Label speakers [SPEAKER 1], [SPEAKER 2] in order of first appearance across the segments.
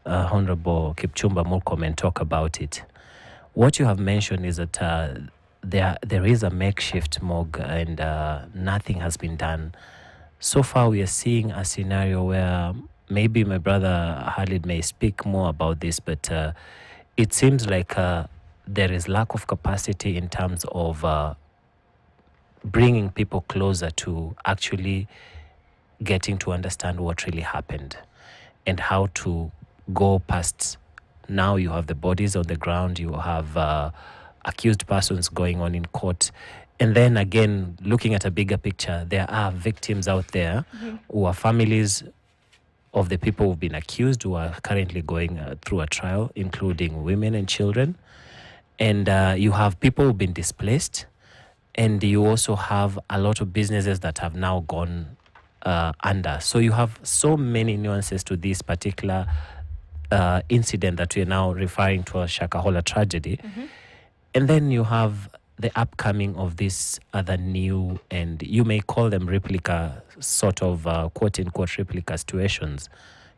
[SPEAKER 1] Honorable Kipchumba Murkomen talk about it. What you have mentioned is that there is a makeshift morgue and nothing has been done. So far, we are seeing a scenario where maybe my brother Khalid may speak more about this, but it seems like there is lack of capacity in terms of bringing people closer to actually getting to understand what really happened and how to go past. Now you have the bodies on the ground, you have accused persons going on in court. And then again, looking at a bigger picture, there are victims out there who are families of the people who've been accused, who are currently going through a trial, including women and children. And you have people who've been displaced. And you also have a lot of businesses that have now gone under. So you have so many nuances to this particular incident that we're now referring to as Shakahola tragedy. And then you have the upcoming of this other new, and you may call them replica, sort of quote-unquote replica situations.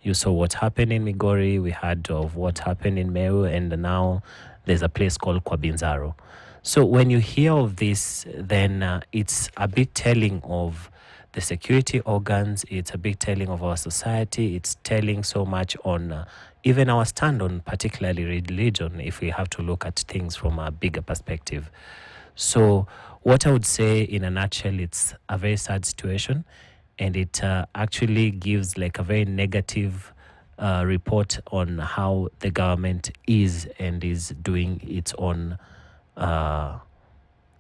[SPEAKER 1] You saw what happened in Migori, we heard of what happened in Meru, and now there's a place called Kwabinzaro. So when you hear of this, then it's a bit telling of the security organs, it's a bit telling of our society, it's telling so much on even our stand on particularly religion, if we have to look at things from a bigger perspective. So what I would say in a nutshell, it's a very sad situation, and it actually gives like a very negative report on how the government is and is doing its own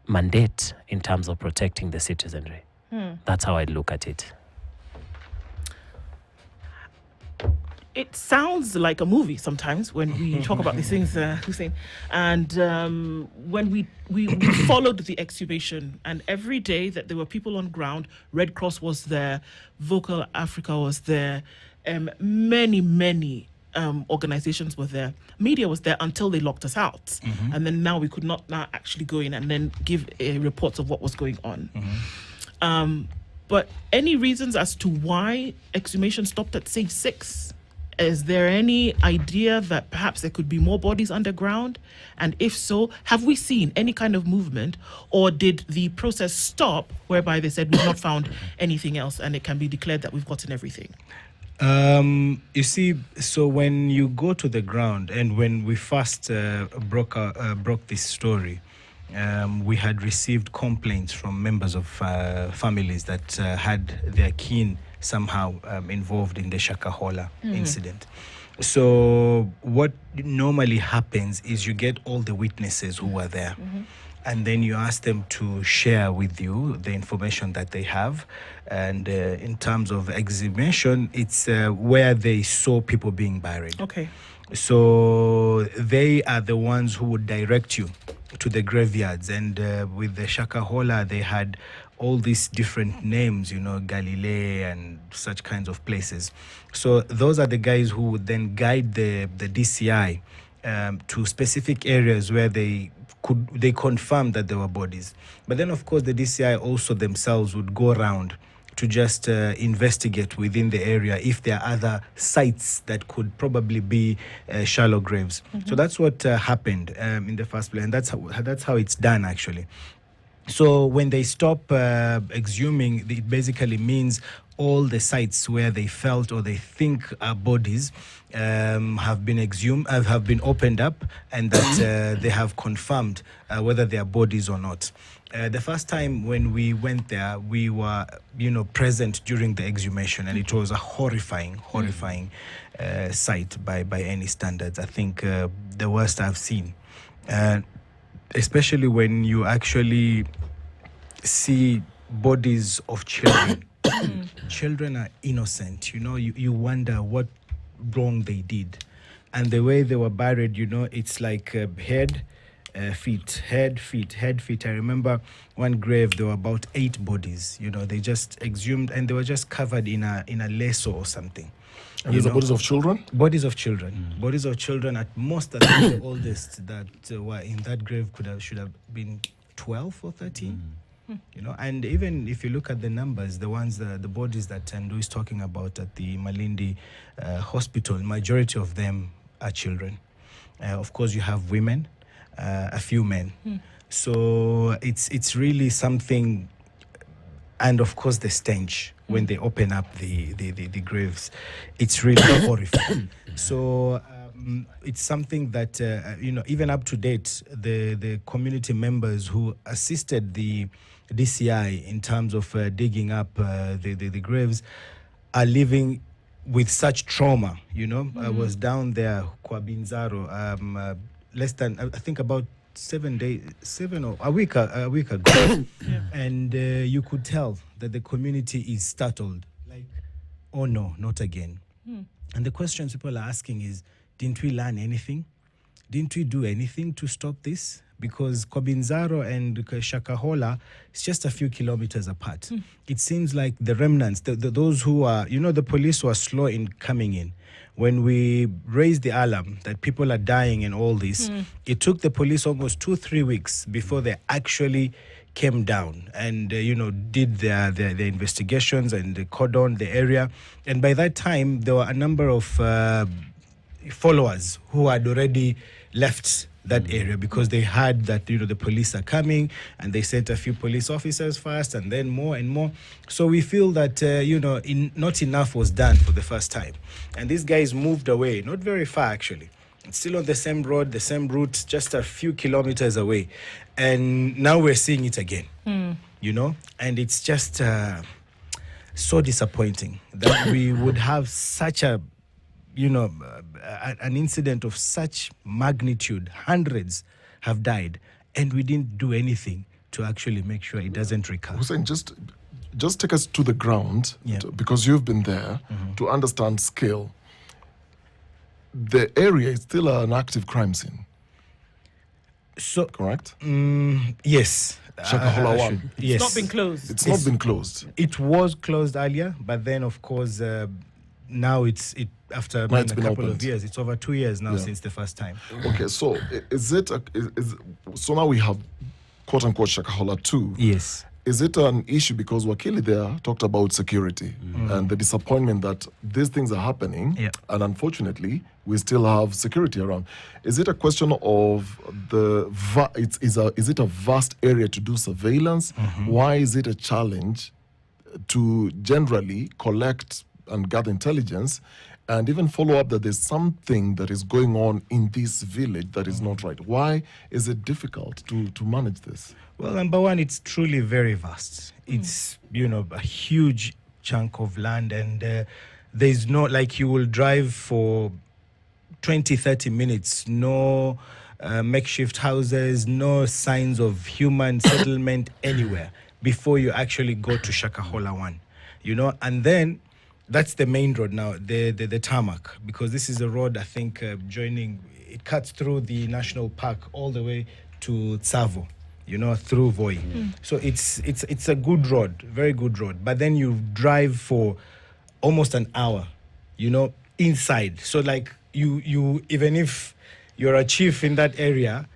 [SPEAKER 1] mandate in terms of protecting the citizenry. That's how I look at it.
[SPEAKER 2] It sounds like a movie sometimes when we talk about these things, Hussein. And when we followed the exhumation, and every day that there were people on ground, Red Cross was there, Vocal Africa was there, many organizations were there. Media was there until they locked us out. And then now we could not now actually go in and then give reports of what was going on. But any reasons as to why exhumation stopped at, say, 6? Is there any idea that perhaps there could be more bodies underground? And if so, have we seen any kind of movement, or did the process stop whereby they said we've not found anything else and it can be declared that we've gotten everything?
[SPEAKER 3] You see, so when you go to the ground, and when we first broke this story, we had received complaints from members of families that had their kin somehow involved in the Shakahola incident. So what normally happens is you get all the witnesses who were there, and then you ask them to share with you the information that they have. And in terms of exhumation, it's where they saw people being buried.
[SPEAKER 2] Okay.
[SPEAKER 3] So they are the ones who would direct you to the graveyards. And with the Shakahola, they had all these different names, you know, Galilee and such kinds of places. So those are the guys who would then guide the DCI to specific areas where they confirmed that there were bodies. But then, of course, the DCI also themselves would go around to just investigate within the area if there are other sites that could probably be shallow graves. So that's what happened in the first place, and that's how it's done, actually. So when they stop exhuming, it basically means all the sites where they felt or they think bodies have been exhumed, have been opened up, and that they have confirmed whether they are bodies or not. The first time when we went there, we were, present during the exhumation, and it was a horrifying sight by any standards. I think the worst I've seen. Especially when you actually see bodies of children. Children are innocent, you wonder what wrong they did. And the way they were buried, it's like head, feet. I remember one grave, there were about 8 bodies, they just exhumed, and they were just covered in a lasso or something.
[SPEAKER 4] And these are bodies of children?
[SPEAKER 3] Bodies of children. Bodies of children. At most, I think the oldest that were in that grave should have been 12 or 13. You know, and even if you look at the numbers, the ones, the bodies that Ndu is talking about at the Malindi hospital, majority of them are children. Of course, you have women, a few men. So it's really something, and of course the stench when they open up the graves, it's really horrifying. So it's something that you know, even up to date, the community members who assisted the DCI in terms of digging up the graves are living with such trauma. You know, I was down there, Kwabinzaro, less than, I think, about 7 days, a week ago, and you could tell that the community is startled. Like, oh no, not again. And the questions people are asking is, didn't we learn anything? Didn't we do anything to stop this? Because Kobinzaro and Shakahola is just a few kilometers apart. It seems like the remnants, those who are, you know, the police were slow in coming in. When we raised the alarm that people are dying and all this, it took the police almost 2-3 weeks before they actually came down and, you know, did their investigations and they cordoned the area. And by that time, there were a number of followers who had already left that area because they heard that, you know, the police are coming, and they sent a few police officers first and then more and more. So we feel that, you know, not enough was done for the first time. And these guys moved away, not very far actually. It's still on the same road, the same route, just a few kilometers away. And now we're seeing it again, you know, and it's just so disappointing that we would have such a, you know, an incident of such magnitude. Hundreds have died, and we didn't do anything to actually make sure it doesn't recur.
[SPEAKER 4] Hussein, just take us to the ground, because you've been there, to understand scale. The area is still an active crime scene.
[SPEAKER 3] So,
[SPEAKER 4] correct?
[SPEAKER 3] Yes.
[SPEAKER 4] Shakahola 1.
[SPEAKER 3] Yes.
[SPEAKER 2] It's not been closed.
[SPEAKER 4] It's not been closed.
[SPEAKER 3] It was closed earlier, but then, of course, now after a couple
[SPEAKER 4] opened.
[SPEAKER 3] of years, it's over 2 years now since the first time.
[SPEAKER 4] Okay, so so now we have quote unquote Shakahola 2.
[SPEAKER 3] Yes.
[SPEAKER 4] Is it an issue because Wakili there talked about security and the disappointment that these things are happening, and unfortunately we still have security around? Is it a question of is it a vast area to do surveillance? Why is it a challenge to generally collect and gather intelligence and even follow up that there's something that is going on in this village that is not right? Why is it difficult to manage this?
[SPEAKER 3] Well, number one, it's truly very vast. It's, you know, a huge chunk of land, and there's no, like, you will drive for 20-30 minutes, no makeshift houses, no signs of human settlement anywhere before you actually go to Shakahola 1, you know. And then that's the main road now, the tarmac, because this is a road, I think, it cuts through the national park all the way to Tsavo, you know, through Voi. So it's a good road, very good road. But then you drive for almost an hour, you know, inside. So like you even if you're a chief in that area,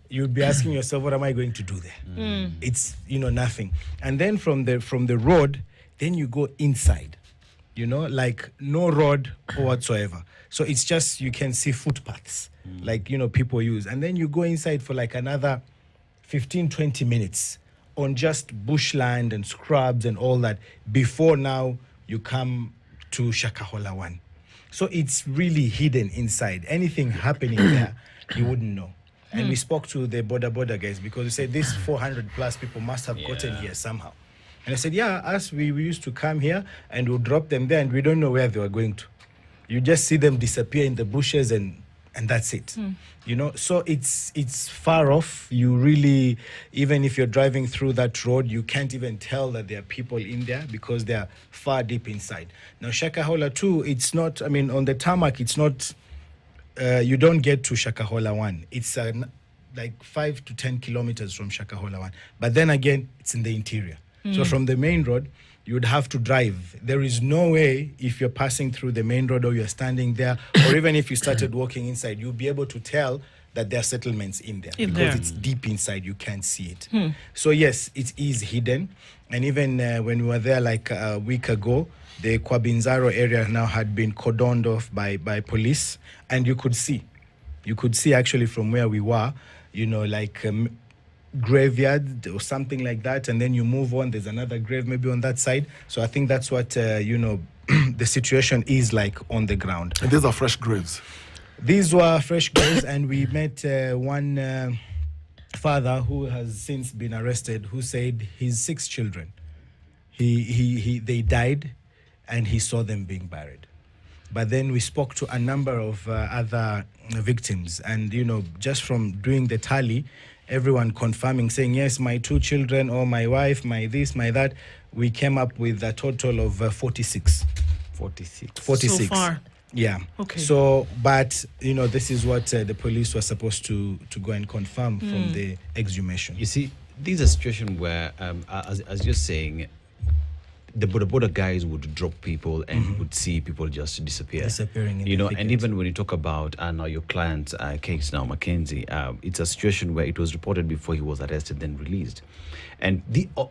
[SPEAKER 3] you'd be asking yourself, what am I going to do there? It's, you know, nothing. And then from the road, then you go inside, you know, like no road or whatsoever. So it's just, you can see footpaths, like, you know, people use. And then you go inside for like another 15-20 minutes on just bushland and scrubs and all that before now you come to Shakahola 1. So it's really hidden inside. Anything happening there, you wouldn't know. And we spoke to the border guys because we said these 400 plus people must have gotten here somehow. And I said, we used to come here and we'll drop them there and we don't know where they were going to. You just see them disappear in the bushes and that's it. You know, so it's far off. You really, even if you're driving through that road, you can't even tell that there are people in there because they are far deep inside. Now, Shakahola 2, it's not, I mean, on the tarmac, it's not, you don't get to Shakahola 1. It's like 5 to 10 kilometers from Shakahola 1. But then again, it's in the interior. So from the main road, you would have to drive. There is no way, if you're passing through the main road or you're standing there, or even if you started walking inside, you'll be able to tell that there are settlements in there
[SPEAKER 2] In
[SPEAKER 3] because
[SPEAKER 2] there.
[SPEAKER 3] it's deep inside, you can't see it. So yes, it is hidden. And even when we were there like a week ago, the Kwabinzaro area now had been cordoned off by police, and you could see actually from where we were, like graveyard or something like that, and then you move on, there's another grave maybe on that side. So I think that's what the situation is like on the ground.
[SPEAKER 4] And these are fresh graves.
[SPEAKER 3] These were fresh graves, and we met one father who has since been arrested, who said his 6 children, they died and he saw them being buried. But then we spoke to a number of other victims, and just from doing the tally, everyone confirming, saying, yes, my 2 children, or my wife, my this, my that, we came up with a total of 46.
[SPEAKER 1] 46.
[SPEAKER 3] 46.
[SPEAKER 2] So far.
[SPEAKER 3] Yeah.
[SPEAKER 2] Okay.
[SPEAKER 3] So, but, this is what the police were supposed to go and confirm from the exhumation.
[SPEAKER 5] You see, this is a situation where, as you're saying, the border guys would drop people and would see people just disappear.
[SPEAKER 3] Disappearing in the
[SPEAKER 5] and
[SPEAKER 3] thicket.
[SPEAKER 5] even when you talk about now your client's case now, Mackenzie, it's a situation where it was reported before he was arrested, then released. And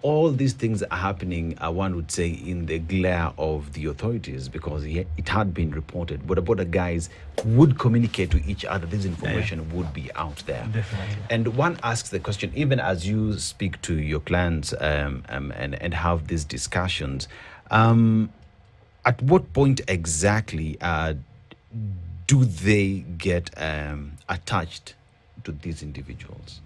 [SPEAKER 5] all these things are happening, one would say, in the glare of the authorities, because it had been reported. But the border guys would communicate to each other. This information would be out there.
[SPEAKER 3] Definitely.
[SPEAKER 5] And one asks the question, even as you speak to your clients and have these discussions, at what point exactly do they get attached to these individuals?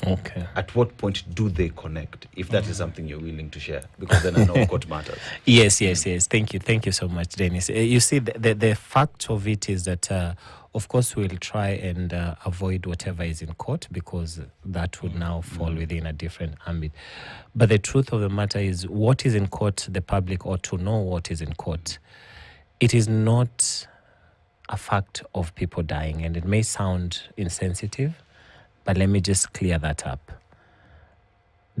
[SPEAKER 1] Okay.
[SPEAKER 5] At what point do they connect, if that is something you're willing to share? Because then I know court matters.
[SPEAKER 1] Yes. Thank you so much, Dennis. You see, the fact of it is that, of course, we'll try and avoid whatever is in court, because that would now fall within a different ambit. But the truth of the matter is, what is in court, the public ought to know what is in court. It is not a fact of people dying, and it may sound insensitive, but let me just clear that up.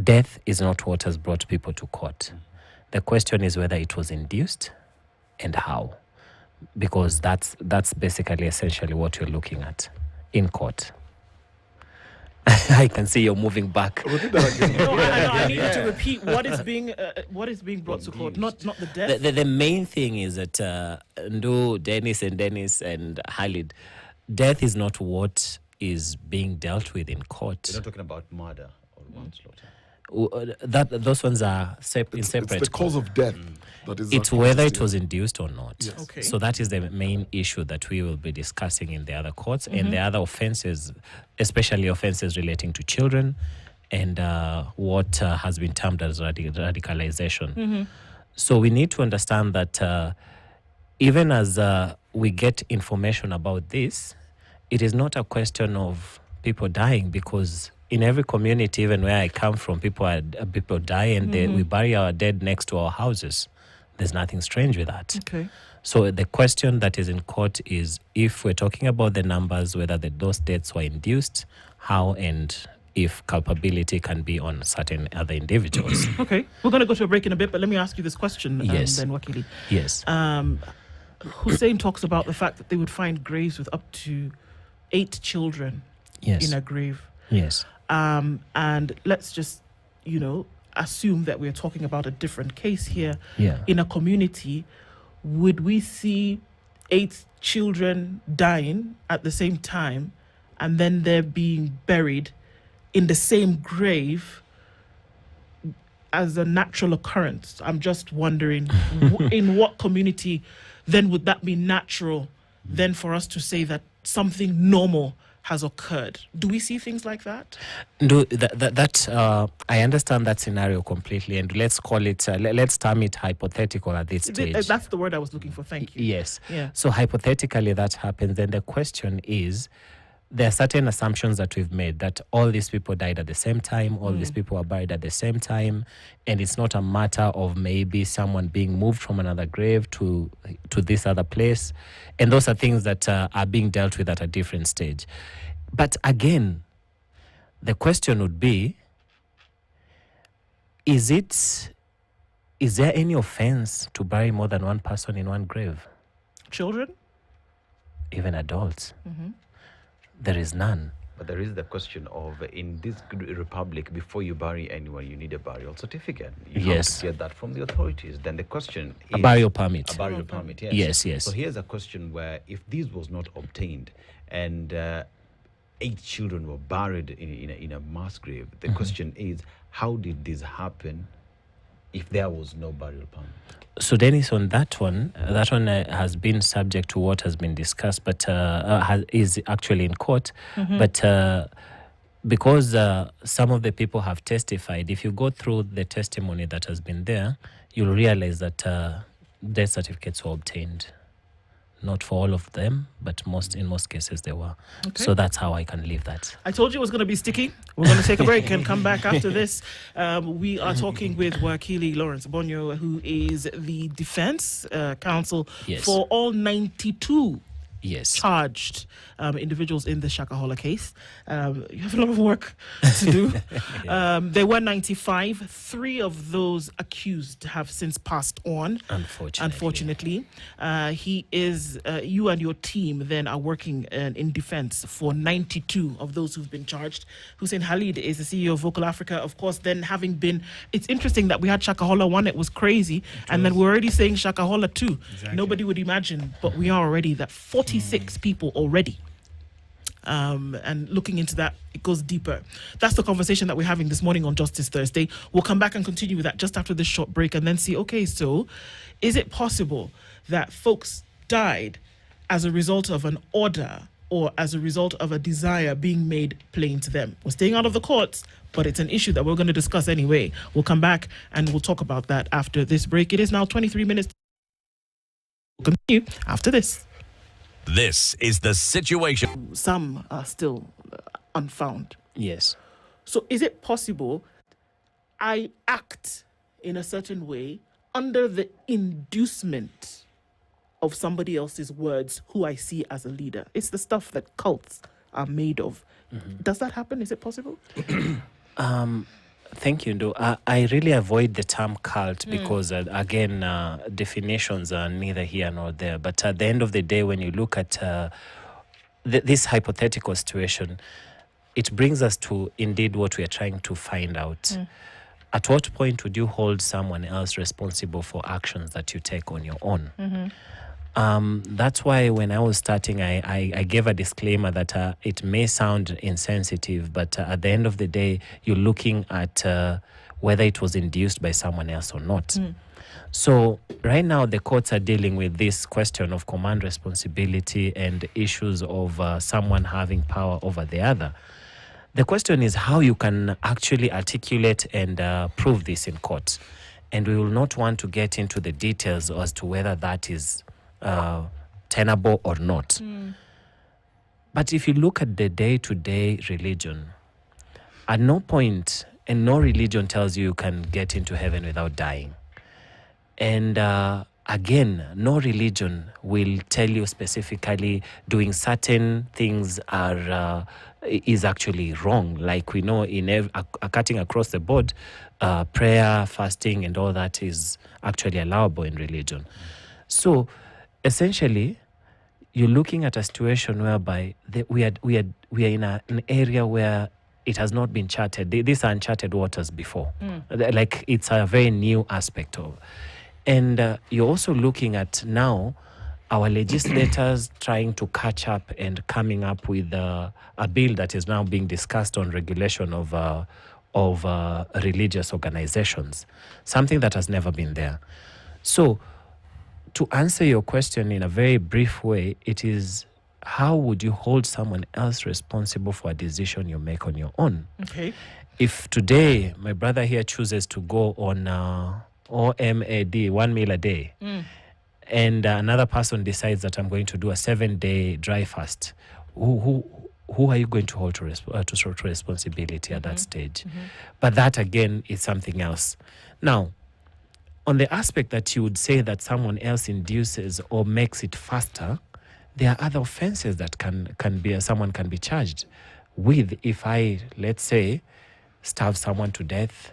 [SPEAKER 1] Death is not what has brought people to court. The question is whether it was induced and how, because that's basically essentially what you're looking at in court. I can see you're moving back.
[SPEAKER 4] Repeat that again.
[SPEAKER 2] No, I need you to repeat what is being brought to court, not the death.
[SPEAKER 1] The main thing is that Ndu, Dennis and Khalid, death is not what is being dealt with in court.
[SPEAKER 5] We're not talking about murder or manslaughter.
[SPEAKER 1] Those ones are in separate.
[SPEAKER 4] It's the cause of death. That is
[SPEAKER 1] It's whether it was induced or not.
[SPEAKER 4] Yes.
[SPEAKER 2] Okay.
[SPEAKER 1] So that is the main issue that we will be discussing in the other courts, and the other offenses, especially offenses relating to children, and what has been termed as radicalization. So we need to understand that even as we get information about this, it is not a question of people dying, because in every community, even where I come from, people die and we bury our dead next to our houses. There's nothing strange with that.
[SPEAKER 2] Okay.
[SPEAKER 1] So the question that is in court is, if we're talking about the numbers, whether those deaths were induced, how, and if culpability can be on certain other individuals.
[SPEAKER 2] Okay. We're going to go to a break in a bit, but let me ask you this question,
[SPEAKER 1] Yes.
[SPEAKER 2] then, Wakili.
[SPEAKER 1] Yes.
[SPEAKER 2] Hussein talks about the fact that they would find graves with up to 8 children
[SPEAKER 1] Yes.
[SPEAKER 2] in a grave.
[SPEAKER 1] Yes.
[SPEAKER 2] And let's just, assume that we're talking about a different case here.
[SPEAKER 1] Yeah.
[SPEAKER 2] In a community. Would we see 8 children dying at the same time, and then they're being buried in the same grave as a natural occurrence? I'm just wondering, in what community then would that be natural then for us to say that something normal has occurred? Do we see things like that?
[SPEAKER 1] I understand that scenario completely, and let's call it, let's term it hypothetical at this stage.
[SPEAKER 2] That's the word I was looking for. Thank you.
[SPEAKER 1] Yes.
[SPEAKER 2] Yeah.
[SPEAKER 1] So hypothetically that happens, then the question is, there are certain assumptions that we've made that all these people died at the same time, all these people were buried at the same time, and it's not a matter of maybe someone being moved from another grave to this other place. And those are things that are being dealt with at a different stage. But again, the question would be, is there any offense to bury more than one person in one grave?
[SPEAKER 2] Children?
[SPEAKER 1] Even adults? There is none.
[SPEAKER 5] But there is the question of in this republic, before you bury anyone, you need a burial certificate. You have to get that from the authorities. Then the question is
[SPEAKER 1] a burial permit.
[SPEAKER 5] A burial permit, yes.
[SPEAKER 1] Yes, yes.
[SPEAKER 5] So here's a question where if this was not obtained and 8 children were buried in a mass grave, the question is, how did this happen if there was no burial permit?
[SPEAKER 1] So Dennis, on that one has been subject to what has been discussed, but is actually in court. But because some of the people have testified, if you go through the testimony that has been there, you'll realize that death certificates were obtained. Not for all of them, but in most cases they were.
[SPEAKER 2] Okay.
[SPEAKER 1] So that's how I can leave that.
[SPEAKER 2] I told you it was going to be sticky. We're going to take a break and come back after this. We are talking with Wakili Lawrence Bonyo, who is the defense counsel for all 92 charged individuals in the Shakahola case. You have a lot of work to do. There were 95. 3 of those accused have since passed on. Unfortunately. He is, you and your team then are working in defense for 92 of those who've been charged. Hussein Khalid is the CEO of Vocal Africa. Of course, then having been, it's interesting that we had Shakahola 1, it was crazy. And then we're already saying Shakahola 2. Exactly. Nobody would imagine, but we are already that 46 people already. And looking into that, it goes deeper. That's the conversation that we're having this morning on Justice Thursday. We'll come back and continue with that just after this short break and then see, okay, so is it possible that folks died as a result of an order or as a result of a desire being made plain to them? We're staying out of the courts, but it's an issue that we're going to discuss anyway. We'll come back and we'll talk about that after this break. It is now 23 minutes. We'll continue after this.
[SPEAKER 6] This is The Situation.
[SPEAKER 2] Some are still unfound.
[SPEAKER 1] Yes.
[SPEAKER 2] So is it possible I act in a certain way under the inducement of somebody else's words who I see as a leader? It's the stuff that cults are made of. Does that happen? Is it possible?
[SPEAKER 1] Thank you, Ndo. I really avoid the term cult because, again, definitions are neither here nor there. But at the end of the day, when you look at this hypothetical situation, it brings us to indeed what we are trying to find out. At what point would you hold someone else responsible for actions that you take on your own? That's why when I was starting, I gave a disclaimer that it may sound insensitive, but at the end of the day, you're looking at whether it was induced by someone else or not. So right now, the courts are dealing with this question of command responsibility and issues of someone having power over the other. The question is how you can actually articulate and prove this in court. And we will not want to get into the details as to whether that is tenable or not. But if you look at the day-to-day religion, at no point, and no religion tells you can get into heaven without dying. And again, no religion will tell you specifically doing certain things is actually wrong. Like we know in cutting across the board, prayer, fasting, and all that is actually allowable in religion. So essentially, you're looking at a situation whereby we are in an area where it has not been charted. These are uncharted waters before. Like it's a very new aspect of. And you're also looking at now our legislators trying to catch up and coming up with a bill that is now being discussed on regulation of religious organizations, something that has never been there. So to answer your question in a very brief way, it is how would you hold someone else responsible for a decision you make on your own?
[SPEAKER 2] Okay.
[SPEAKER 1] If today my brother here chooses to go on OMAD, 1 meal a day, and another person decides that I'm going to do a 7-day dry fast, who are you going to hold to responsibility at that stage? But that again is something else. Now, on the aspect that you would say that someone else induces or makes it faster, there are other offenses that someone can be charged with. If I, let's say, starve someone to death,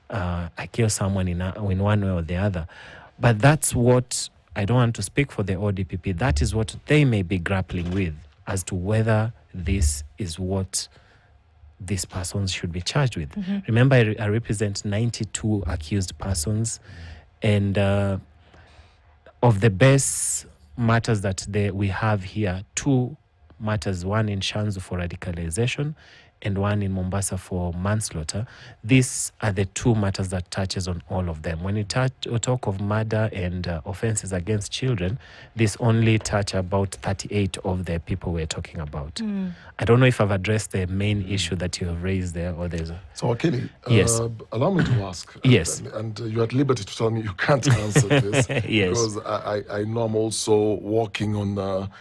[SPEAKER 1] I kill someone in one way or the other. But that's what, I don't want to speak for the ODPP, that is what they may be grappling with as to whether this is what these persons should be charged with. Remember, I represent 92 accused persons, and of the best matters that we have here, 2 matters, one in Shanzu for radicalization and one in Mombasa for manslaughter. These are the 2 matters that touches on all of them. When you talk of murder and offenses against children, this only touch about 38 of the people we're talking about. I don't know if I've addressed the main issue that you have raised there, or there's
[SPEAKER 4] So, Akili,
[SPEAKER 1] Yes.
[SPEAKER 4] Allow me to ask.
[SPEAKER 1] Yes.
[SPEAKER 4] And you're at liberty to tell me you can't answer this.
[SPEAKER 1] Yes.
[SPEAKER 4] Because I know I'm also walking on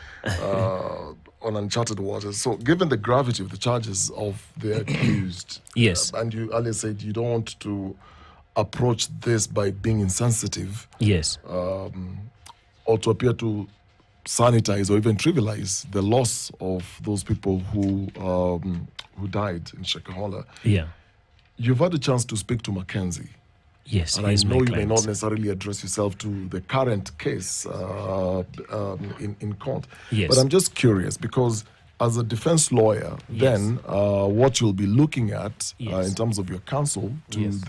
[SPEAKER 4] uncharted waters. So, given the gravity of the charges of the accused,
[SPEAKER 1] Yes.
[SPEAKER 4] and you earlier said you don't want to approach this by being insensitive,
[SPEAKER 1] Yes.
[SPEAKER 4] or to appear to sanitize or even trivialize the loss of those people who died in Shakahola.
[SPEAKER 1] Yeah.
[SPEAKER 4] You've had a chance to speak to Mackenzie.
[SPEAKER 1] Yes.
[SPEAKER 4] And I
[SPEAKER 1] he's my
[SPEAKER 4] know you may
[SPEAKER 1] client.
[SPEAKER 4] not necessarily address yourself to the current case in court.
[SPEAKER 1] Yes.
[SPEAKER 4] But I'm just curious because as a defense lawyer, then what you'll be looking at
[SPEAKER 1] Yes.
[SPEAKER 4] in terms of your counsel to
[SPEAKER 1] Yes.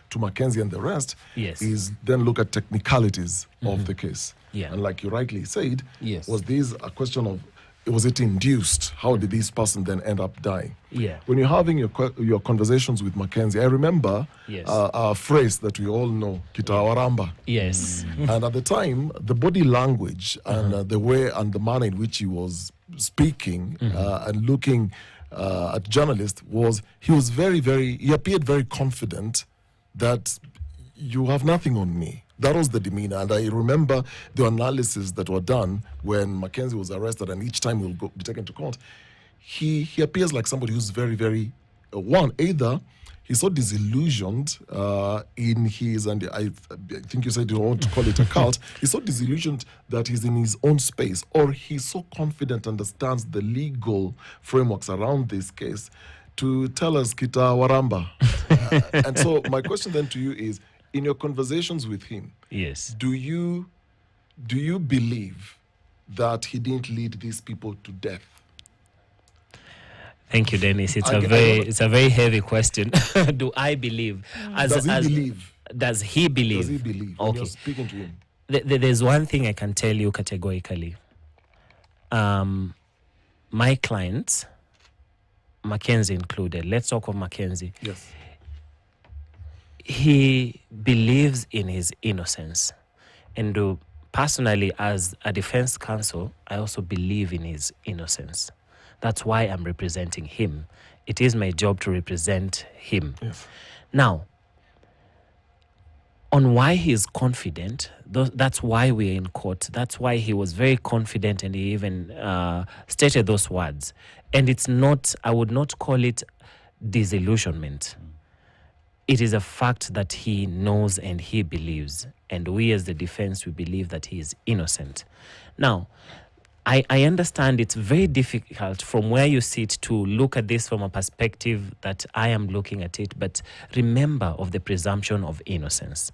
[SPEAKER 4] to Mackenzie and the rest
[SPEAKER 1] Yes.
[SPEAKER 4] is then look at technicalities of the case.
[SPEAKER 1] Yeah.
[SPEAKER 4] And like you rightly said,
[SPEAKER 1] Yes.
[SPEAKER 4] was this a question of was it induced? How did this person then end up dying?
[SPEAKER 1] Yeah.
[SPEAKER 4] When you're having your conversations with Mackenzie, I remember
[SPEAKER 1] Yes.
[SPEAKER 4] a phrase that we all know, Kitawaramba.
[SPEAKER 1] Yes.
[SPEAKER 4] And at the time, the body language and the way and the manner in which he was speaking and looking at journalists he appeared very confident that you have nothing on me. That was the demeanor. And I remember the analysis that were done when Mackenzie was arrested and each time he'll be taken to court. He appears like somebody who's very, very, either he's so disillusioned in his, and I think you said you don't want to call it a cult, he's so disillusioned that he's in his own space, or he's so confident, understands the legal frameworks around this case to tell us Kita Waramba. And so my question then to you is, in your conversations with him,
[SPEAKER 1] Yes.
[SPEAKER 4] do you believe that he didn't lead these people to death?
[SPEAKER 1] Thank you, Dennis. It's
[SPEAKER 4] I-
[SPEAKER 1] it's a very heavy question. Do I believe?
[SPEAKER 4] Does he believe?
[SPEAKER 1] Does he believe?
[SPEAKER 4] Does he believe? When
[SPEAKER 1] Okay.
[SPEAKER 4] you're speaking to him.
[SPEAKER 1] There's one thing I can tell you categorically. My clients, Mackenzie included. Let's talk of Mackenzie.
[SPEAKER 4] Yes.
[SPEAKER 1] He believes in his innocence. And personally, as a defense counsel, I also believe in his innocence. That's why I'm representing him. It is my job to represent him.
[SPEAKER 4] Yes.
[SPEAKER 1] Now, on why he is confident, that's why we're in court. That's why he was very confident and he even stated those words. And it's not, I would not call it disillusionment. It is a fact that he knows and he believes. And we as the defense, we believe that he is innocent. Now, I understand it's very difficult from where you sit to look at this from a perspective that I am looking at it, but remember of the presumption of innocence.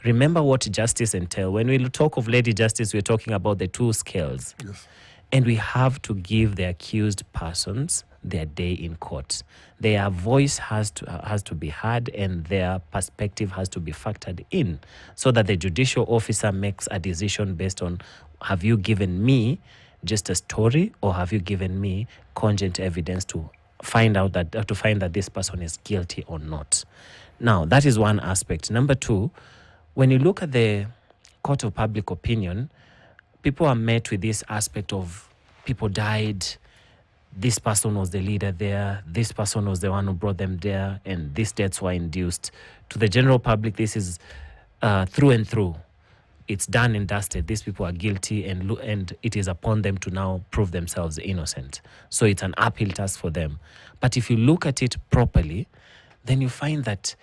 [SPEAKER 1] Remember what justice entails. When we talk of Lady Justice, we're talking about the 2 scales.
[SPEAKER 4] Yes.
[SPEAKER 1] And we have to give the accused persons their day in court. Their voice has to be heard and their perspective has to be factored in so that the judicial officer makes a decision based on, have you given me just a story or have you given me cogent evidence to find that this person is guilty or not? Now, that is one aspect. Number 2, when you look at the court of public opinion, people are met with this aspect of people died, this person was the leader there, this person was the one who brought them there, and these deaths were induced. To the general public, this is through and through. It's done and dusted. These people are guilty, and it is upon them to now prove themselves innocent. So it's an uphill task for them. But if you look at it properly, then you find that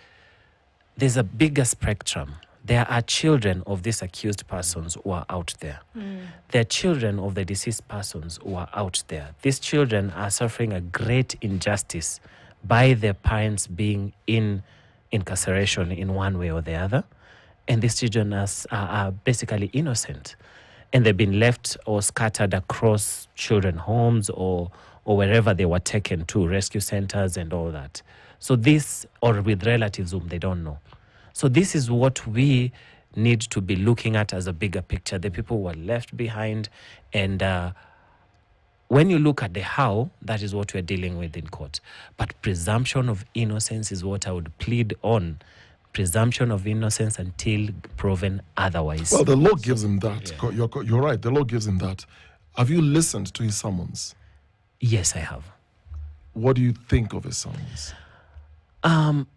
[SPEAKER 1] there's a bigger spectrum. There are children of these accused persons who are out there. There are children of the deceased persons who are out there. These children are suffering a great injustice by their parents being in incarceration in one way or the other. And these children are basically innocent. and they've been left or scattered across children homes or wherever they were taken to, rescue centers and all that. So this, or with relatives whom they don't know. So this is what we need to be looking at as a bigger picture, the people who are left behind. And when you look at the how, that is what we're dealing with in court. But presumption of innocence is what I would plead on. Presumption of innocence until proven otherwise.
[SPEAKER 4] Well, the law gives him that. Yeah. You're right. The law gives him that. Have you listened to his summons?
[SPEAKER 1] Yes, I have.
[SPEAKER 4] What do you think of his summons?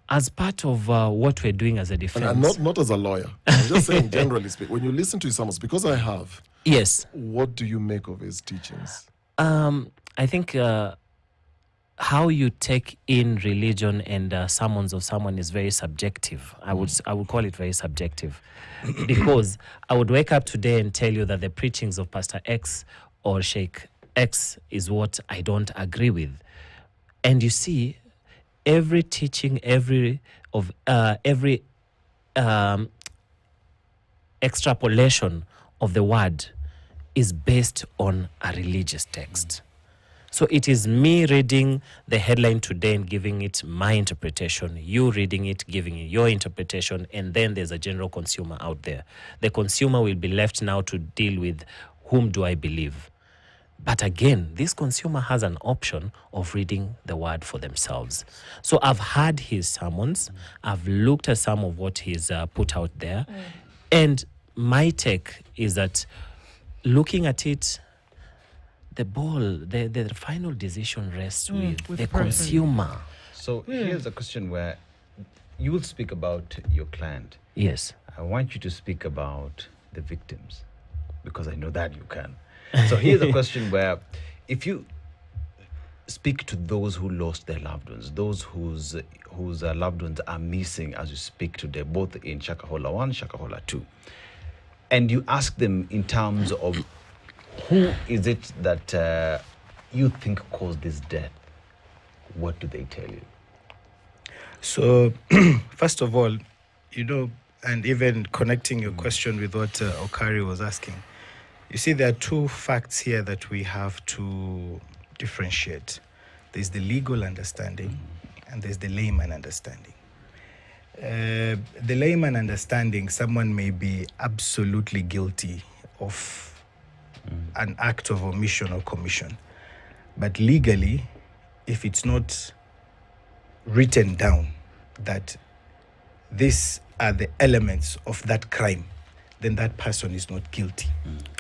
[SPEAKER 1] As part of what we're doing as a defense.
[SPEAKER 4] And not as a lawyer. I'm just saying, generally speaking, when you listen to his summons, because I have.
[SPEAKER 1] Yes.
[SPEAKER 4] What do you make of his teachings?
[SPEAKER 1] I think how you take in religion and summons of someone is very subjective. I would call it very subjective, because I would wake up today and tell you that the preachings of Pastor X or Sheikh X is what I don't agree with, and you see, every teaching, every extrapolation of the word is based on a religious text. So it is me reading the headline today and giving it my interpretation, you reading it, giving it your interpretation, and then there's a general consumer out there. The consumer will be left now to deal with whom do I believe. But again, this consumer has an option of reading the word for themselves. So I've heard his sermons, I've looked at some of what he's put out there, and my take is that looking at it, the final decision rests with the consumer.
[SPEAKER 5] So here's a question where you will speak about your client.
[SPEAKER 1] Yes.
[SPEAKER 5] I want you to speak about the victims, because I know that you can. So here's a question where if you speak to those who lost their loved ones, those whose loved ones are missing as you speak today, both in Shakahola 1, Shakahola 2, and you ask them in terms of who is it that you think caused this death, what do they tell you?
[SPEAKER 3] So, first of all, and even connecting your question with what Okari was asking, you see, there are two facts here that we have to differentiate. There's the legal understanding and there's the layman understanding. The layman understanding, someone may be absolutely guilty of an act of omission or commission. But legally, if it's not written down that these are the elements of that crime, then that person is not guilty.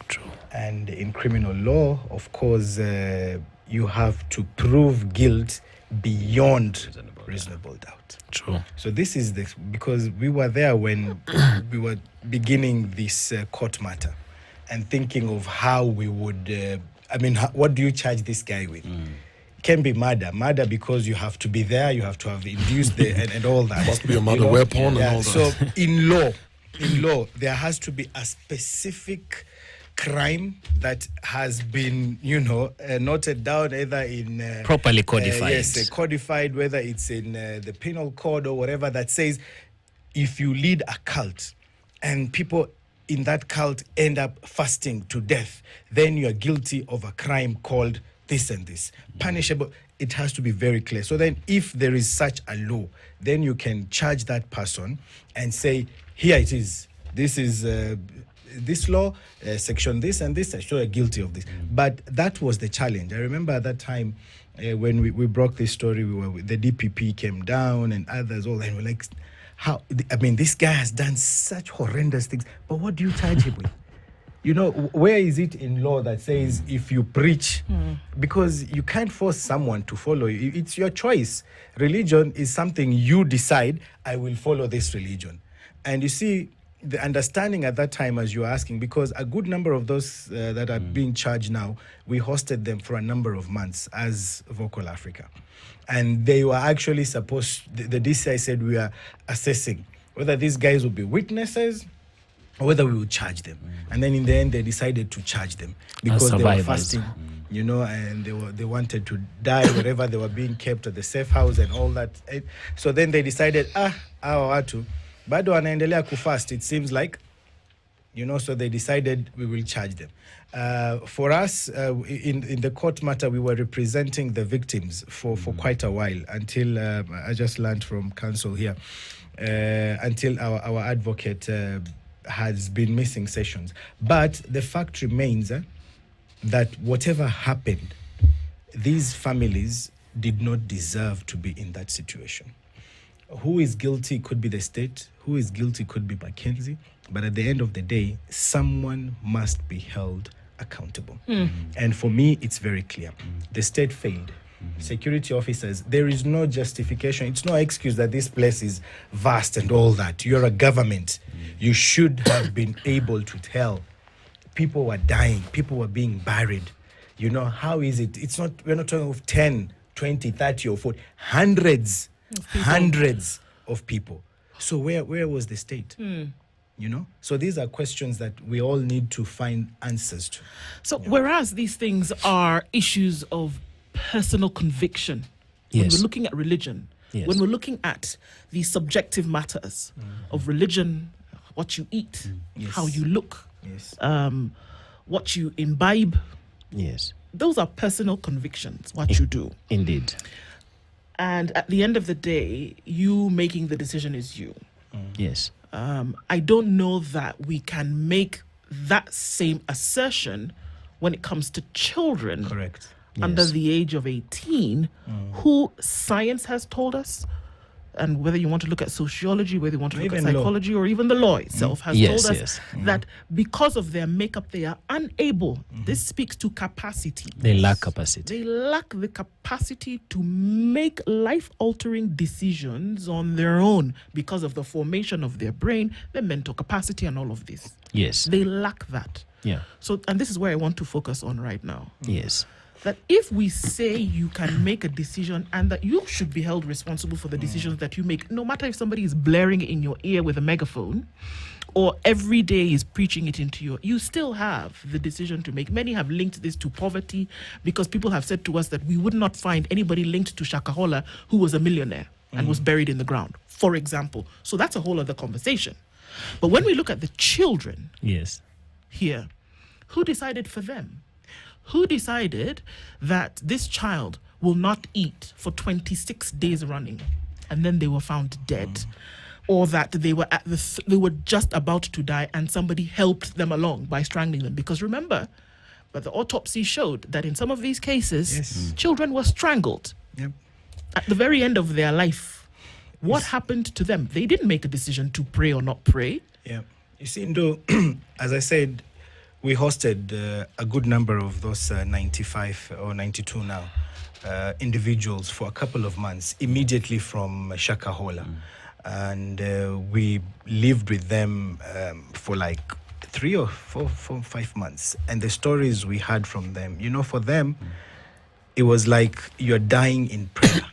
[SPEAKER 1] True.
[SPEAKER 3] And in criminal law, of course, you have to prove guilt beyond reasonable doubt.
[SPEAKER 1] True.
[SPEAKER 3] So this is because we were there when we were beginning this court matter and thinking of how we would, what do you charge this guy with? It can be murder because you have to be there, you have to have induced and all that.
[SPEAKER 4] Must be a murder weapon and all that.
[SPEAKER 3] So in law, there has to be a specific crime that has been, noted down either in...
[SPEAKER 1] properly codified.
[SPEAKER 3] Yes, codified, whether it's in the penal code or whatever, that says if you lead a cult and people in that cult end up fasting to death, then you are guilty of a crime called this and this. Punishable. It has to be very clear. So then if there is such a law, then you can charge that person and say, here it is. This is this law, section this and this, so you're guilty of this. But that was the challenge. I remember at that time when we broke this story, the DPP came down and others all, and we're like, this guy has done such horrendous things, but what do you charge him with? Where is it in law that says if you preach, because you can't force someone to follow you. It's your choice. Religion is something you decide, I will follow this religion. And you see, the understanding at that time, as you're asking, because a good number of those that are being charged now, we hosted them for a number of months as Vocal Africa. And they were actually supposed, the DCI said we are assessing whether these guys will be witnesses or whether we will charge them. And then in the end, they decided to charge them because they were fasting, and they wanted to die wherever they were being kept at the safe house and all that. So then they decided, hawa watu bado wanaendelea kufast. It seems like So they decided we will charge them. For us, in the court matter, we were representing the victims for quite a while until I just learned from counsel here, until our advocate has been missing sessions. But the fact remains that whatever happened, these families did not deserve to be in that situation. Who is guilty could be the state, who is guilty could be Mackenzie, but at the end of the day, someone must be held accountable. And for me, it's very clear. The state failed. Security officers, there is no justification. It's no excuse that this place is vast and all that. You're a government. You should have been able to tell. People were dying. People were being buried. How is it? We're not talking of 10, 20, 30 or 40. Hundreds of people. So where was the state? So these are questions that we all need to find answers to.
[SPEAKER 2] So whereas these things are issues of personal conviction, when
[SPEAKER 1] Yes.
[SPEAKER 2] we're looking at religion,
[SPEAKER 1] Yes.
[SPEAKER 2] when we're looking at the subjective matters of religion, what you eat,
[SPEAKER 3] Yes.
[SPEAKER 2] how you look,
[SPEAKER 3] Yes.
[SPEAKER 2] what you imbibe,
[SPEAKER 1] Yes,
[SPEAKER 2] those are personal convictions, what you do.
[SPEAKER 1] indeed.
[SPEAKER 2] And at the end of the day, you making the decision is you.
[SPEAKER 1] Yes.
[SPEAKER 2] I don't know that we can make that same assertion when it comes to children
[SPEAKER 3] Correct.
[SPEAKER 2] under
[SPEAKER 1] Yes.
[SPEAKER 2] the age of 18, who science has told us, and whether you want to look at sociology, whether you want to look at
[SPEAKER 3] Even law.
[SPEAKER 2] psychology, or even the law itself has
[SPEAKER 1] Yes,
[SPEAKER 2] told us
[SPEAKER 1] yes.
[SPEAKER 2] that because of their makeup, they are unable. This speaks to capacity.
[SPEAKER 1] They lack capacity.
[SPEAKER 2] They lack the capacity to make life-altering decisions on their own because of the formation of their brain, their mental capacity, and all of this.
[SPEAKER 1] Yes.
[SPEAKER 2] They lack that.
[SPEAKER 1] Yeah.
[SPEAKER 2] So, and this is where I want to focus on right now.
[SPEAKER 1] Yes.
[SPEAKER 2] That if we say you can make a decision and that you should be held responsible for the decisions that you make, no matter if somebody is blaring it in your ear with a megaphone or every day is preaching it into you still have the decision to make. Many have linked this to poverty because people have said to us that we would not find anybody linked to Shakahola who was a millionaire and was buried in the ground, for example. So that's a whole other conversation. But when we look at the children
[SPEAKER 1] Yes.
[SPEAKER 2] here, who decided for them? Who decided that this child will not eat for 26 days running and then they were found dead? Or that they were they were just about to die and somebody helped them along by strangling them? Because remember, but the autopsy showed that in some of these cases,
[SPEAKER 3] Yes.
[SPEAKER 2] children were strangled
[SPEAKER 3] Yep.
[SPEAKER 2] at the very end of their life. What happened to them? They didn't make a decision to pray or not pray.
[SPEAKER 3] Yeah. You see, Ndo, as I said, we hosted a good number of those 95 or 92 now individuals for a couple of months immediately from Shakahola. And we lived with them for like 3 or 4, 5 months. And the stories we heard from them, for them, it was like you're dying in prayer.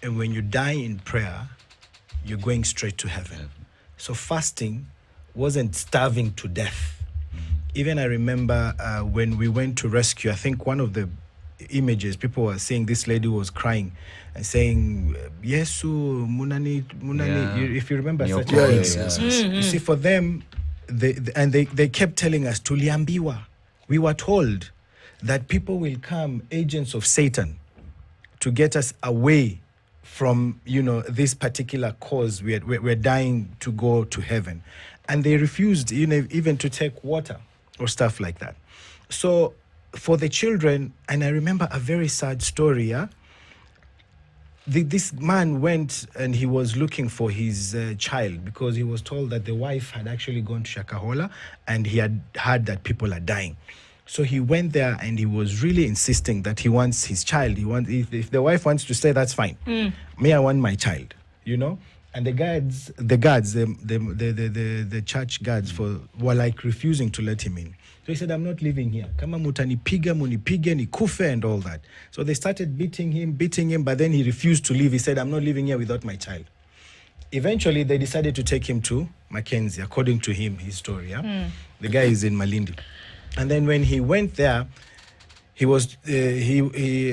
[SPEAKER 3] And when you die in prayer, you're going straight to heaven. So fasting wasn't starving to death. Even I remember when we went to rescue, I think one of the images, people were saying this lady was crying and saying, Yesu, Munani.
[SPEAKER 5] Yeah.
[SPEAKER 3] If you remember such
[SPEAKER 4] Yeah,
[SPEAKER 3] things.
[SPEAKER 4] yeah.
[SPEAKER 3] You see, for them, they kept telling us, Tuliambiwa. We were told that people will come, agents of Satan, to get us away from, this particular cause. We're dying to go to heaven. And they refused, even to take water or stuff like that. So for the children, and I remember a very sad story, yeah? This man went and he was looking for his child because he was told that the wife had actually gone to Shakahola and he had heard that people are dying. So he went there and he was really insisting that he wants his child. If the wife wants to stay, that's fine. Me, I want my child, And the church guards were like refusing to let him in. So he said, I'm not living here. Kama mutanipiga, munipige, nikufe and all that. So they started beating him, but then he refused to leave. He said, I'm not living here without my child. Eventually, they decided to take him to Mackenzie, according to him, his story. Yeah? The guy is in Malindi. And then when he went there,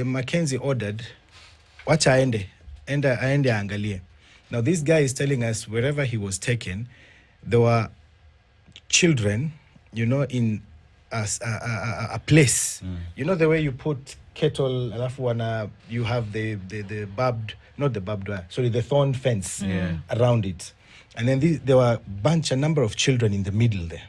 [SPEAKER 3] Mackenzie ordered, wacha aende angalie. Now, this guy is telling us wherever he was taken, there were children, in a place. You know the way you put kettle, alafu you have the barbed, not the barbed wire, sorry, the thorn fence around it. And then there were a number of children in the middle there.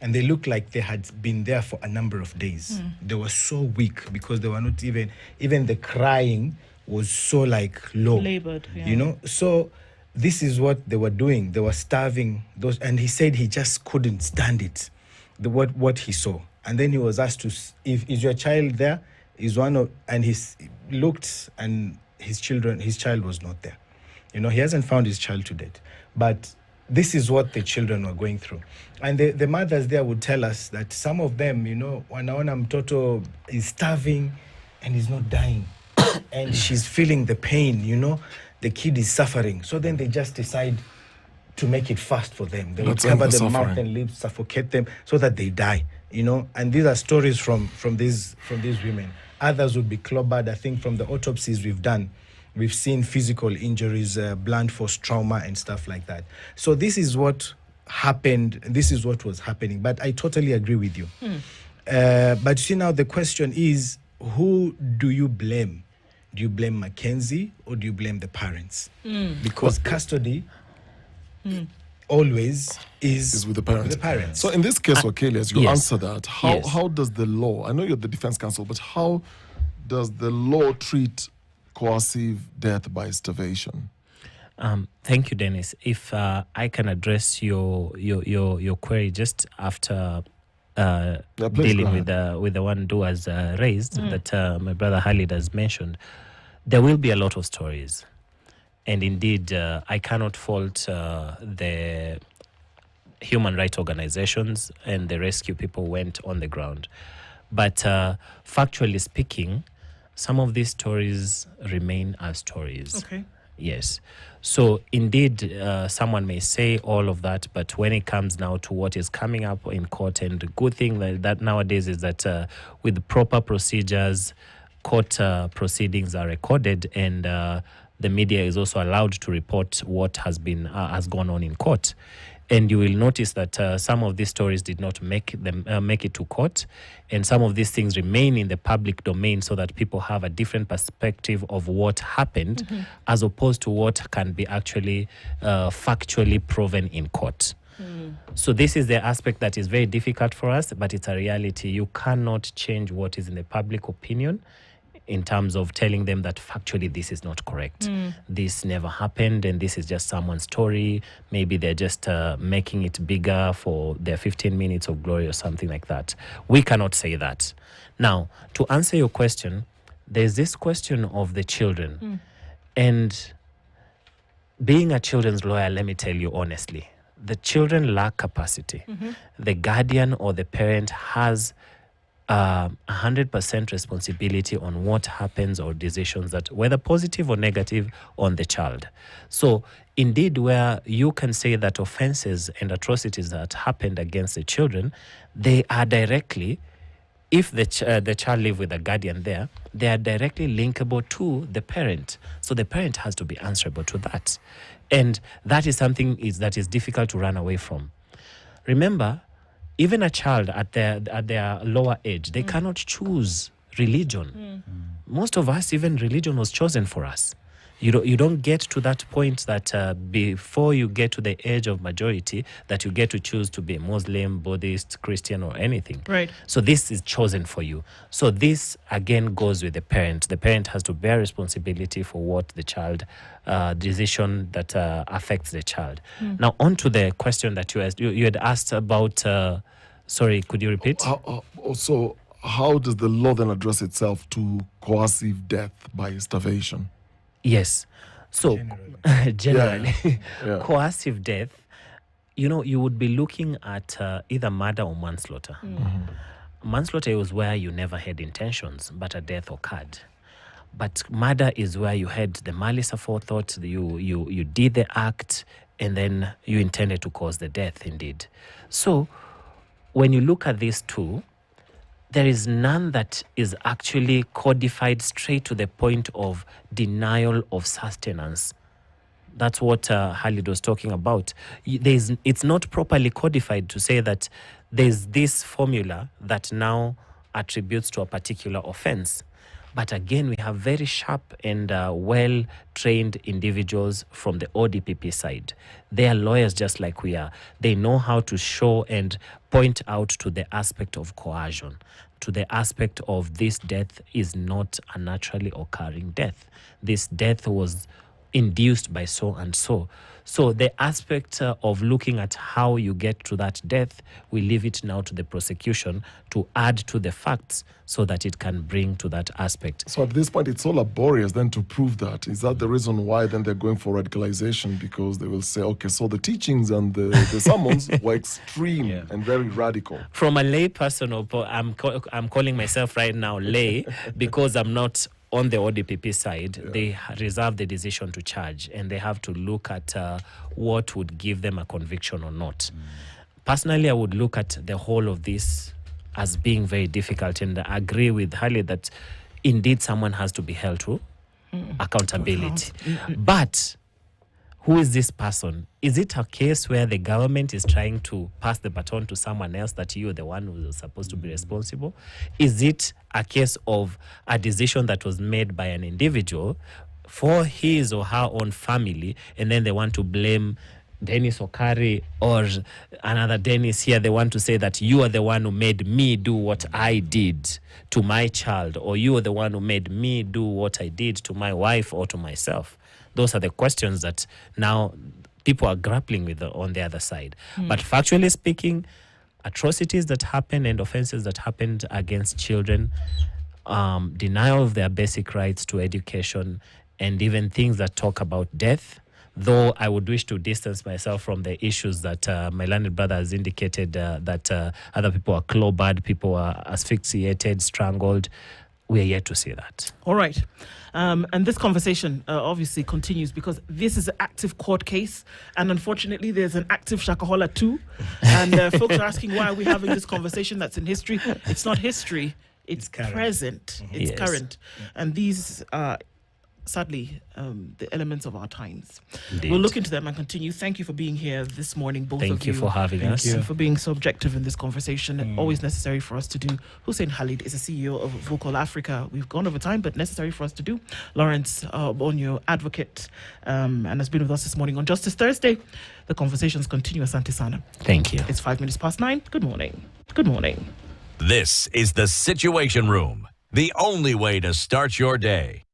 [SPEAKER 3] And they looked like they had been there for a number of days. They were so weak because they were not even the crying was so like low.
[SPEAKER 2] Labored, yeah.
[SPEAKER 3] So this is what they were doing. They were starving those, and he said he just couldn't stand it. What he saw. And then he was asked to, is your child there? And he looked, and his child was not there. He hasn't found his child to date. But this is what the children were going through. And the mothers there would tell us that some of them, wanaona mtoto is starving and he's not dying. And she's feeling the pain, the kid is suffering. So then they just decide to make it fast for them. They would cover the mouth and lips, suffocate them so that they die, And these are stories from these women. Others would be clobbered. I think from the autopsies we've done, we've seen physical injuries, blunt force trauma and stuff like that. So this is what happened. This is what was happening. But I totally agree with you. But see, now the question is, who do you blame? Do you blame Mackenzie or do you blame the parents? Because custody always is
[SPEAKER 4] with the parents. So in this case, Wakeli, as you answer that, how does the law, I know you're the defense counsel, but how does the law treat coercive death by starvation?
[SPEAKER 1] Thank you, Dennis. If I can address your query just after dealing with the one who was raised that my brother Khalid has mentioned, there will be a lot of stories. And indeed, I cannot fault the human rights organizations and the rescue people went on the ground. But factually speaking, some of these stories remain as stories.
[SPEAKER 2] Okay.
[SPEAKER 1] Yes. So indeed, someone may say all of that, but when it comes now to what is coming up in court, and the good thing that nowadays is that with proper procedures, court proceedings are recorded, and the media is also allowed to report what has gone on in court. And you will notice that some of these stories did not make it to court, and some of these things remain in the public domain so that people have a different perspective of what happened, as opposed to what can be actually factually proven in court. So this is the aspect that is very difficult for us, but it's a reality. You cannot change what is in the public opinion in terms of telling them that factually this is not correct. This never happened and this is just someone's story. Maybe they're just making it bigger for their 15 minutes of glory or something like that. We cannot say that. Now, to answer your question, there's this question of the children. And being a children's lawyer, let me tell you honestly, the children lack capacity. The guardian or the parent has 100% responsibility on what happens or decisions that, whether positive or negative, on the child. So indeed, where you can say that offenses and atrocities that happened against the children, they are directly, if the child live with a guardian there, they are directly linkable to the parent. So the parent has to be answerable to that. And that is something that is difficult to run away from. Remember, even a child at their lower age, they cannot choose religion. Most of us, even religion was chosen for us. You don't get to that point that before you get to the age of majority that you get to choose to be Muslim, Buddhist, Christian, or anything.
[SPEAKER 2] Right.
[SPEAKER 1] So this is chosen for you. So this again goes with the parent. The parent has to bear responsibility for what the child decision that affects the child. Now on to the question that you had asked about. Sorry, could you repeat?
[SPEAKER 4] Also, how does the law then address itself to coercive death by starvation?
[SPEAKER 1] Yes. So, generally, coercive death, you would be looking at either murder or manslaughter. Manslaughter is where you never had intentions, but a death occurred. But murder is where you had the malice aforethought, you did the act, and then you intended to cause the death, indeed. So, when you look at these two, there is none that is actually codified straight to the point of denial of sustenance That's what Khalid was talking about. It's not properly codified to say that there's this formula that now attributes to a particular offense. But again, we have very sharp and well-trained individuals from the ODPP side. They are lawyers just like we are. They know how to show and point out to the aspect of coercion, to the aspect of this death is not a naturally occurring death. This death was induced by so and so. So the aspect of looking at how you get to that death, we leave it now to the prosecution to add to the facts so that it can bring to that aspect.
[SPEAKER 4] So at this point, it's so laborious then to prove that. Is that the reason why then they're going for radicalization? Because they will say, okay, so the teachings and the sermons were extreme and very radical.
[SPEAKER 1] From a lay person, I'm calling myself right now lay because I'm not on the ODPP side. They reserve the decision to charge, and they have to look at what would give them a conviction or not. Personally, I would look at the whole of this as being very difficult, and I agree with Harley that indeed someone has to be held to accountability. But who is this person? Is it a case where the government is trying to pass the baton to someone else that you're the one who's supposed to be responsible? Is it a case of a decision that was made by an individual for his or her own family, and then they want to blame Dennis Okari or another Dennis here? They want to say that you are the one who made me do what I did to my child, or you are the one who made me do what I did to my wife or to myself. Those are the questions that now people are grappling with on the other side. But factually speaking, atrocities that happen and offenses that happened against children, denial of their basic rights to education, and even things that talk about death, though I would wish to distance myself from the issues that my learned brother has indicated, that other people are clawed, people are asphyxiated, strangled. We are yet to see that.
[SPEAKER 2] All right. And this conversation obviously continues because this is an active court case. And unfortunately, there's an active Shakahola too. And folks are asking, why are we having this conversation that's in history? It's not history. It's present. It's current. And these are, sadly, the elements of our times.
[SPEAKER 1] Indeed.
[SPEAKER 2] We'll look into them and continue. Thank you for being here this morning, both of you.
[SPEAKER 1] Thank you for having us.
[SPEAKER 2] And for being so objective in this conversation. Always necessary for us to do. Hussein Khalid is the CEO of Vocal Africa. We've gone over time, but necessary for us to do. Lawrence Bonyo, advocate, and has been with us this morning on Justice Thursday. The conversations continue. Asante Sana.
[SPEAKER 1] Thank you.
[SPEAKER 2] It's 9:05. Good morning. Good morning.
[SPEAKER 6] This is the Situation Room, the only way to start your day.